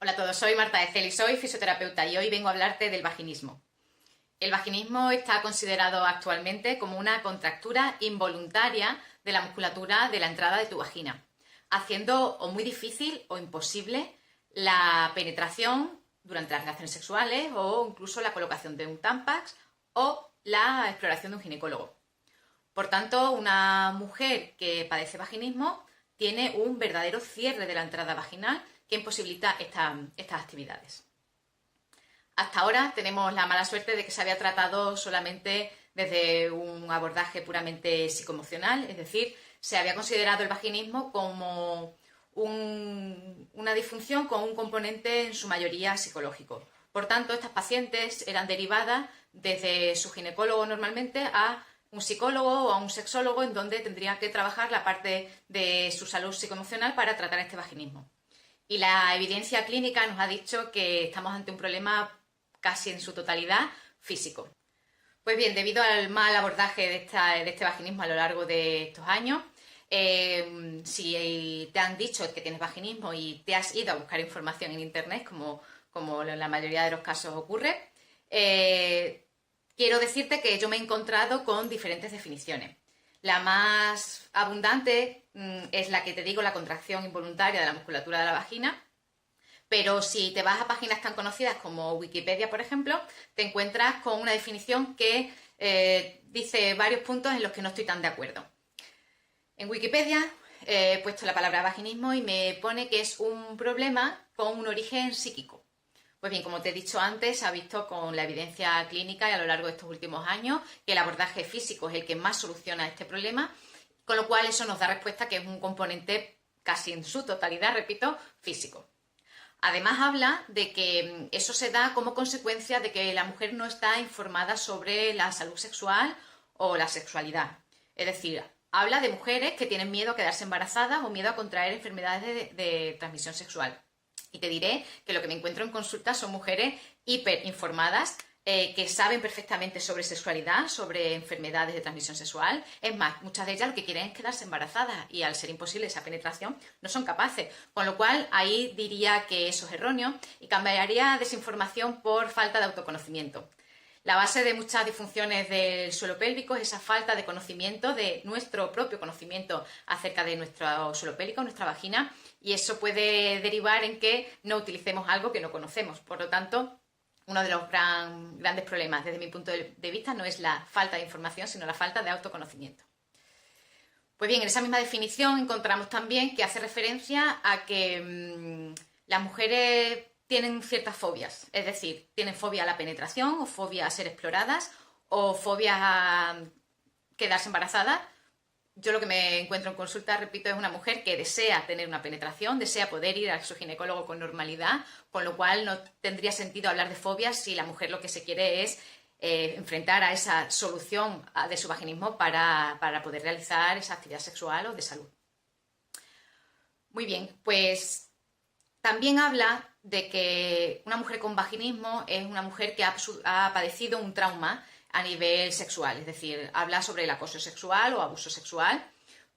Hola a todos, soy Marta Ecel y soy fisioterapeuta y hoy vengo a hablarte del vaginismo. El vaginismo está considerado actualmente como una contractura involuntaria de la musculatura de la entrada de tu vagina, haciendo o muy difícil o imposible la penetración durante las relaciones sexuales o incluso la colocación de un Tampax o la exploración de un ginecólogo. Por tanto, una mujer que padece vaginismo tiene un verdadero cierre de la entrada vaginal que imposibilita estas actividades. Hasta ahora tenemos la mala suerte de que se había tratado solamente desde un abordaje puramente psicoemocional, es decir, se había considerado el vaginismo como una disfunción con un componente en su mayoría psicológico. Por tanto, estas pacientes eran derivadas desde su ginecólogo normalmente a un psicólogo o a un sexólogo en donde tendrían que trabajar la parte de su salud psicoemocional para tratar este vaginismo. Y la evidencia clínica nos ha dicho que estamos ante un problema casi en su totalidad físico. Pues bien, debido al mal abordaje de este vaginismo a lo largo de estos años, si te han dicho que tienes vaginismo y te has ido a buscar información en internet, como en la mayoría de los casos ocurre, quiero decirte que yo me he encontrado con diferentes definiciones. La más abundante es la que te digo, la contracción involuntaria de la musculatura de la vagina, pero si te vas a páginas tan conocidas como Wikipedia, por ejemplo, te encuentras con una definición que dice varios puntos en los que no estoy tan de acuerdo. En Wikipedia he puesto la palabra vaginismo y me pone que es un problema con un origen psíquico. Pues bien, como te he dicho antes, se ha visto con la evidencia clínica y a lo largo de estos últimos años que el abordaje físico es el que más soluciona este problema, con lo cual eso nos da respuesta que es un componente casi en su totalidad, repito, físico. Además habla de que eso se da como consecuencia de que la mujer no está informada sobre la salud sexual o la sexualidad. Es decir, habla de mujeres que tienen miedo a quedarse embarazadas o miedo a contraer enfermedades de transmisión sexual. Y te diré que lo que me encuentro en consulta son mujeres hiperinformadas que saben perfectamente sobre sexualidad, sobre enfermedades de transmisión sexual. Es más, muchas de ellas lo que quieren es quedarse embarazadas y al ser imposible esa penetración no son capaces. Con lo cual ahí diría que eso es erróneo y cambiaría desinformación por falta de autoconocimiento. La base de muchas disfunciones del suelo pélvico es esa falta de conocimiento, de nuestro propio conocimiento acerca de nuestro suelo pélvico, nuestra vagina, y eso puede derivar en que no utilicemos algo que no conocemos. Por lo tanto, uno de los grandes problemas desde mi punto de vista no es la falta de información, sino la falta de autoconocimiento. Pues bien, en esa misma definición encontramos también que hace referencia a que las mujeres tienen ciertas fobias, es decir, tienen fobia a la penetración o fobia a ser exploradas o fobia a quedarse embarazadas. Yo lo que me encuentro en consulta, repito, es una mujer que desea tener una penetración, desea poder ir a su ginecólogo con normalidad, con lo cual no tendría sentido hablar de fobias si la mujer lo que se quiere es enfrentar a esa solución de su vaginismo para poder realizar esa actividad sexual o de salud. Muy bien, pues también habla de que una mujer con vaginismo es una mujer que ha padecido un trauma a nivel sexual, es decir, habla sobre el acoso sexual o abuso sexual.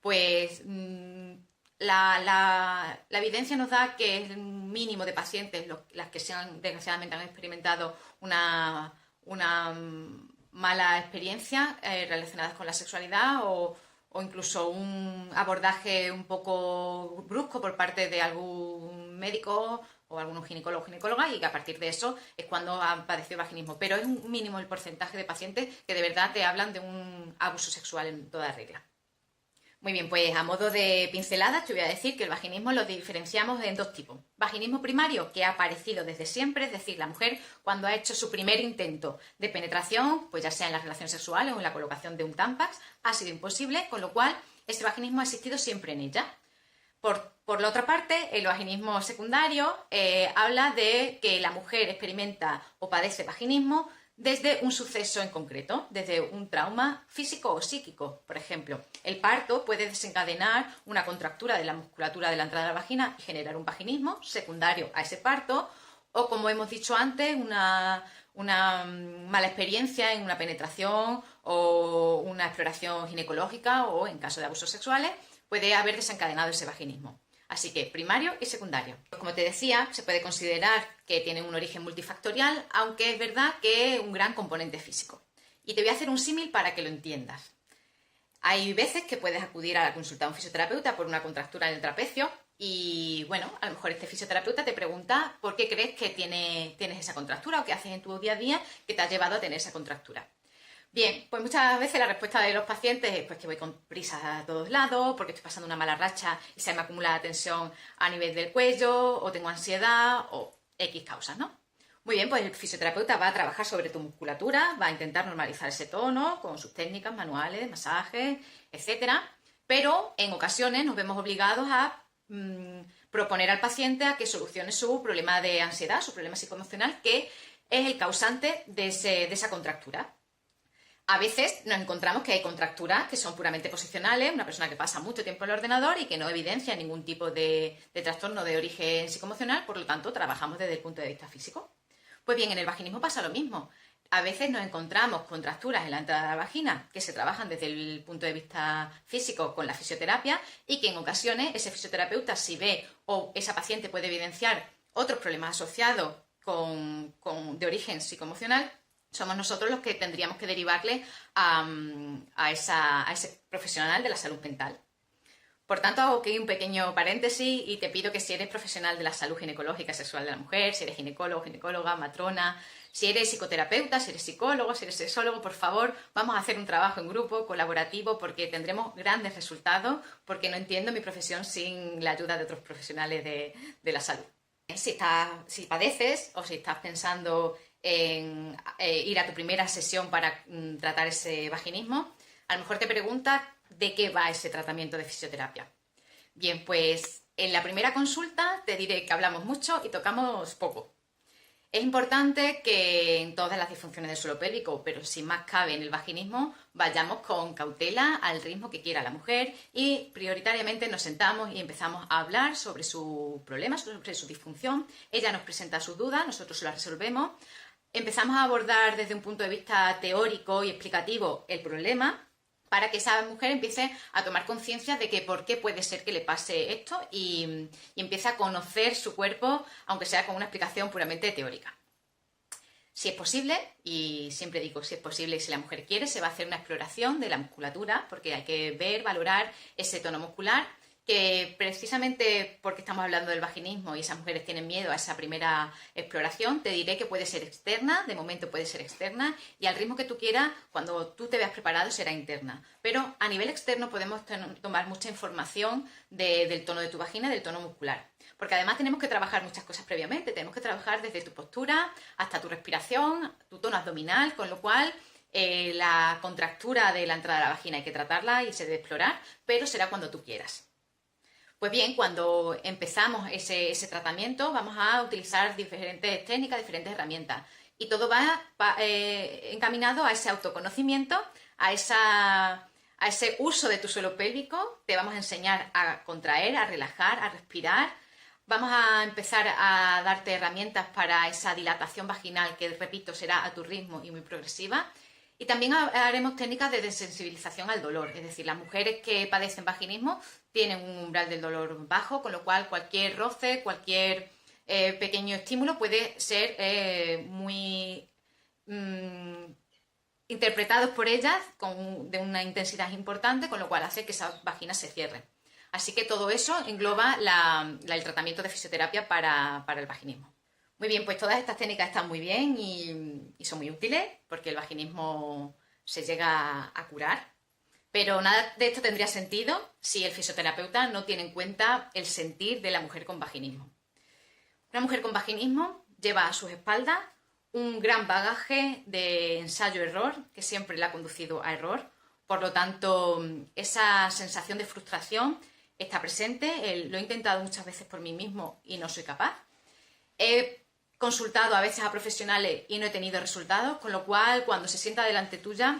Pues la evidencia nos da que es un mínimo de pacientes las que desgraciadamente han experimentado una mala experiencia relacionadas con la sexualidad o incluso un abordaje un poco brusco por parte de algún médico o algún ginecólogo o ginecóloga, y que a partir de eso es cuando han padecido vaginismo. Pero es un mínimo el porcentaje de pacientes que de verdad te hablan de un abuso sexual en toda regla. Muy bien, pues a modo de pinceladas te voy a decir que el vaginismo lo diferenciamos en dos tipos. Vaginismo primario, que ha aparecido desde siempre, es decir, la mujer cuando ha hecho su primer intento de penetración, pues ya sea en las relaciones sexuales o en la colocación de un Tampax, ha sido imposible, con lo cual ese vaginismo ha existido siempre en ella. Por la otra parte, el vaginismo secundario habla de que la mujer experimenta o padece vaginismo desde un suceso en concreto, desde un trauma físico o psíquico. Por ejemplo, el parto puede desencadenar una contractura de la musculatura de la entrada de la vagina y generar un vaginismo secundario a ese parto, o como hemos dicho antes, una mala experiencia en una penetración o una exploración ginecológica o en caso de abusos sexuales puede haber desencadenado ese vaginismo. Así que primario y secundario. Como te decía, se puede considerar que tienen un origen multifactorial, aunque es verdad que un gran componente físico. Y te voy a hacer un símil para que lo entiendas. Hay veces que puedes acudir a la consulta de un fisioterapeuta por una contractura en el trapecio y, bueno, a lo mejor este fisioterapeuta te pregunta por qué crees que tienes esa contractura o qué haces en tu día a día que te ha llevado a tener esa contractura. Bien, pues muchas veces la respuesta de los pacientes es pues que voy con prisas a todos lados, porque estoy pasando una mala racha y se me acumula la tensión a nivel del cuello, o tengo ansiedad, o X causas, ¿no? Muy bien, pues el fisioterapeuta va a trabajar sobre tu musculatura, va a intentar normalizar ese tono con sus técnicas manuales, masajes, etcétera, pero en ocasiones nos vemos obligados a proponer al paciente a que solucione su problema de ansiedad, su problema psicoemocional, que es el causante de esa contractura. A veces nos encontramos que hay contracturas que son puramente posicionales, una persona que pasa mucho tiempo en el ordenador y que no evidencia ningún tipo de trastorno de origen psicoemocional, por lo tanto trabajamos desde el punto de vista físico. Pues bien, en el vaginismo pasa lo mismo. A veces nos encontramos contracturas en la entrada de la vagina que se trabajan desde el punto de vista físico con la fisioterapia y que en ocasiones ese fisioterapeuta, si ve o esa paciente puede evidenciar otros problemas asociados de origen psicoemocional, somos nosotros los que tendríamos que derivarle a ese profesional de la salud mental. Por tanto, hago aquí un pequeño paréntesis y te pido que si eres profesional de la salud ginecológica sexual de la mujer, si eres ginecólogo, ginecóloga, matrona, si eres psicoterapeuta, si eres psicólogo, si eres sexólogo, por favor, vamos a hacer un trabajo en grupo, colaborativo, porque tendremos grandes resultados, porque no entiendo mi profesión sin la ayuda de otros profesionales de la salud. Si padeces o si estás pensando en ir a tu primera sesión para tratar ese vaginismo, a lo mejor te preguntas de qué va ese tratamiento de fisioterapia. Bien, pues en la primera consulta te diré que hablamos mucho y tocamos poco. Es importante que en todas las disfunciones del suelo pélvico, pero si más cabe en el vaginismo, vayamos con cautela al ritmo que quiera la mujer y prioritariamente nos sentamos y empezamos a hablar sobre su problema, sobre su disfunción. Ella nos presenta sus dudas, nosotros se las resolvemos. Empezamos a abordar desde un punto de vista teórico y explicativo el problema para que esa mujer empiece a tomar conciencia de que por qué puede ser que le pase esto y empiece a conocer su cuerpo, aunque sea con una explicación puramente teórica. Si es posible, y siempre digo si es posible y si la mujer quiere, se va a hacer una exploración de la musculatura, porque hay que ver, valorar ese tono muscular, que precisamente porque estamos hablando del vaginismo y esas mujeres tienen miedo a esa primera exploración, te diré que puede ser externa, de momento puede ser externa, y al ritmo que tú quieras, cuando tú te veas preparado, será interna. Pero a nivel externo podemos tomar mucha información del tono de tu vagina y del tono muscular. Porque además tenemos que trabajar muchas cosas previamente, tenemos que trabajar desde tu postura hasta tu respiración, tu tono abdominal, con lo cual la contractura de la entrada de la vagina hay que tratarla y se debe explorar, pero será cuando tú quieras. Pues bien, cuando empezamos ese tratamiento vamos a utilizar diferentes técnicas, diferentes herramientas y todo va encaminado a ese autoconocimiento, a ese uso de tu suelo pélvico. Te vamos a enseñar a contraer, a relajar, a respirar. Vamos a empezar a darte herramientas para esa dilatación vaginal que, repito, será a tu ritmo y muy progresiva. Y también haremos técnicas de desensibilización al dolor, es decir, las mujeres que padecen vaginismo tienen un umbral del dolor bajo, con lo cual cualquier roce, cualquier pequeño estímulo puede ser muy interpretados por ellas de una intensidad importante, con lo cual hace que esas vaginas se cierren. Así que todo eso engloba el tratamiento de fisioterapia para el vaginismo. Muy bien, pues todas estas técnicas están muy bien y son muy útiles porque el vaginismo se llega a curar, pero nada de esto tendría sentido si el fisioterapeuta no tiene en cuenta el sentir de la mujer con vaginismo. Una mujer con vaginismo lleva a sus espaldas un gran bagaje de ensayo-error que siempre le ha conducido a error, por lo tanto esa sensación de frustración está presente. Lo he intentado muchas veces por mí mismo y no soy capaz. He consultado a veces a profesionales y no he tenido resultados, con lo cual cuando se sienta delante tuya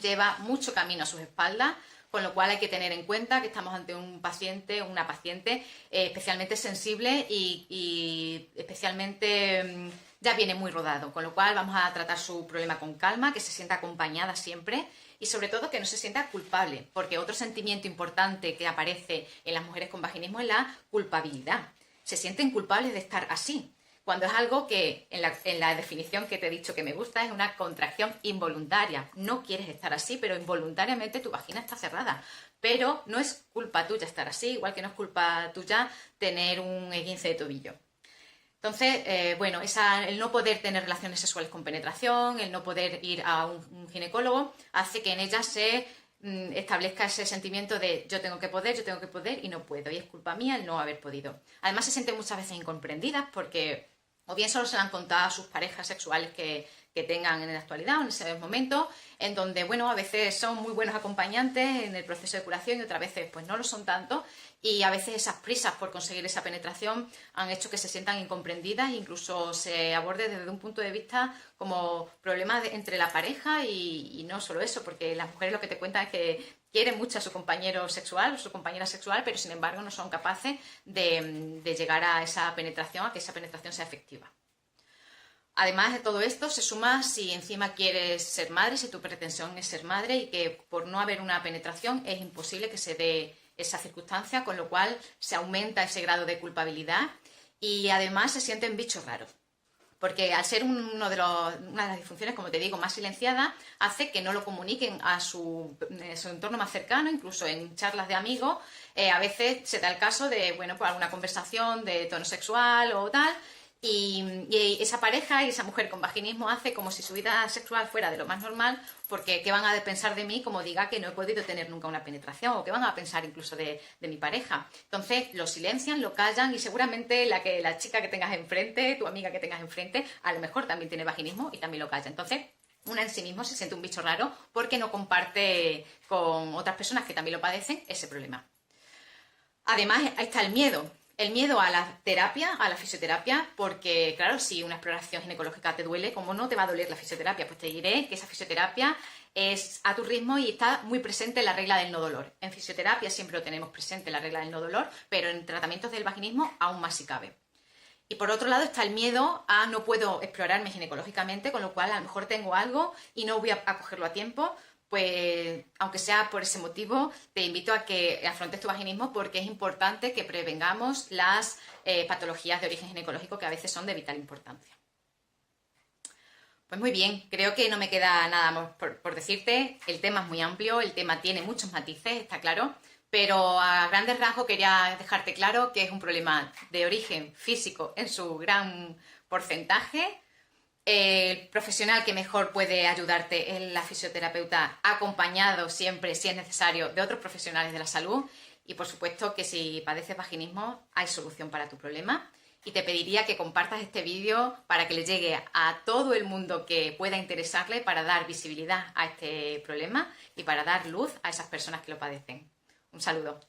lleva mucho camino a sus espaldas, con lo cual hay que tener en cuenta que estamos ante un paciente, una paciente especialmente sensible y especialmente ya viene muy rodado, con lo cual vamos a tratar su problema con calma, que se sienta acompañada siempre y sobre todo que no se sienta culpable, porque otro sentimiento importante que aparece en las mujeres con vaginismo es la culpabilidad. Se sienten culpables de estar así, cuando es algo que en la definición que te he dicho que me gusta es una contracción involuntaria. No quieres estar así, pero involuntariamente tu vagina está cerrada. Pero no es culpa tuya estar así, igual que no es culpa tuya tener un esguince de tobillo. Entonces, bueno, el no poder tener relaciones sexuales con penetración, el no poder ir a un ginecólogo, hace que en ella se establezca ese sentimiento de yo tengo que poder y no puedo. Y es culpa mía el no haber podido. Además, se sienten muchas veces incomprendidas porque o bien solo se lo han contado a sus parejas sexuales que tengan en la actualidad o en ese momento, en donde, bueno, a veces son muy buenos acompañantes en el proceso de curación y otras veces pues no lo son tanto, y a veces esas prisas por conseguir esa penetración han hecho que se sientan incomprendidas e incluso se aborde desde un punto de vista como problema entre la pareja y no solo eso, porque las mujeres lo que te cuentan es que quieren mucho a su compañero sexual o su compañera sexual, pero sin embargo no son capaces de llegar a esa penetración, a que esa penetración sea efectiva. Además de todo esto, se suma si encima quieres ser madre, si tu pretensión es ser madre y que por no haber una penetración es imposible que se dé esa circunstancia, con lo cual se aumenta ese grado de culpabilidad y además se sienten bichos raros. Porque al ser una de las disfunciones, como te digo, más silenciada, hace que no lo comuniquen a su entorno más cercano, incluso en charlas de amigos. A veces se da el caso de, bueno, pues alguna conversación de tono sexual o tal, y esa pareja y esa mujer con vaginismo hace como si su vida sexual fuera de lo más normal, porque ¿qué van a pensar de mí como diga que no he podido tener nunca una penetración? ¿O qué van a pensar incluso de mi pareja? Entonces lo silencian, lo callan y seguramente la chica que tengas enfrente, tu amiga que tengas enfrente, a lo mejor también tiene vaginismo y también lo calla. Entonces una en sí mismo se siente un bicho raro porque no comparte con otras personas que también lo padecen ese problema. Además, ahí está el miedo. El miedo a la terapia, a la fisioterapia, porque, claro, si una exploración ginecológica te duele, ¿cómo no te va a doler la fisioterapia? Pues te diré que esa fisioterapia es a tu ritmo y está muy presente la regla del no dolor. En fisioterapia siempre lo tenemos presente, la regla del no dolor, pero en tratamientos del vaginismo aún más si cabe. Y por otro lado está el miedo a no puedo explorarme ginecológicamente, con lo cual a lo mejor tengo algo y no voy a cogerlo a tiempo. Pues, aunque sea por ese motivo, te invito a que afrontes tu vaginismo porque es importante que prevengamos las patologías de origen ginecológico que a veces son de vital importancia. Pues muy bien, creo que no me queda nada más por decirte. El tema es muy amplio, el tema tiene muchos matices, está claro, pero a grandes rasgos quería dejarte claro que es un problema de origen físico en su gran porcentaje. El profesional que mejor puede ayudarte es la fisioterapeuta, acompañado siempre, si es necesario, de otros profesionales de la salud. Y por supuesto que si padeces vaginismo, hay solución para tu problema. Y te pediría que compartas este vídeo para que le llegue a todo el mundo que pueda interesarle para dar visibilidad a este problema y para dar luz a esas personas que lo padecen. Un saludo.